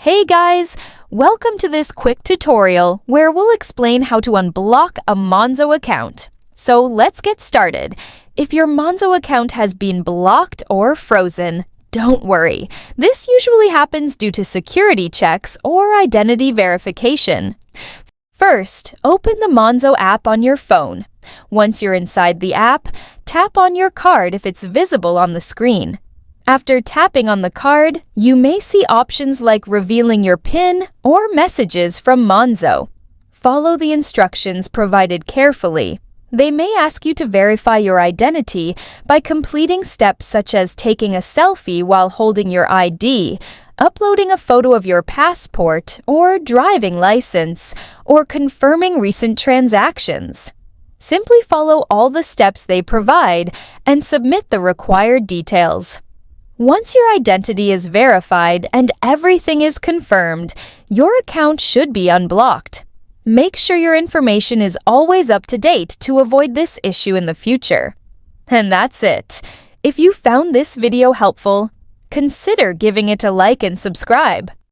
Hey guys! Welcome to this quick tutorial where we'll explain how to unblock a Monzo account. So let's get started. If your Monzo account has been blocked or frozen, don't worry. This usually happens due to security checks or identity verification. First, open the Monzo app on your phone. Once you're inside the app, tap on your card if it's visible on the screen. After tapping on the card, you may see options like revealing your PIN or messages from Monzo. Follow the instructions provided carefully. They may ask you to verify your identity by completing steps such as taking a selfie while holding your ID, uploading a photo of your passport or driving license, or confirming recent transactions. Simply follow all the steps they provide and submit the required details. Once your identity is verified and everything is confirmed, your account should be unblocked. Make sure your information is always up to date to avoid this issue in the future. And that's it. If you found this video helpful, consider giving it a like and subscribe.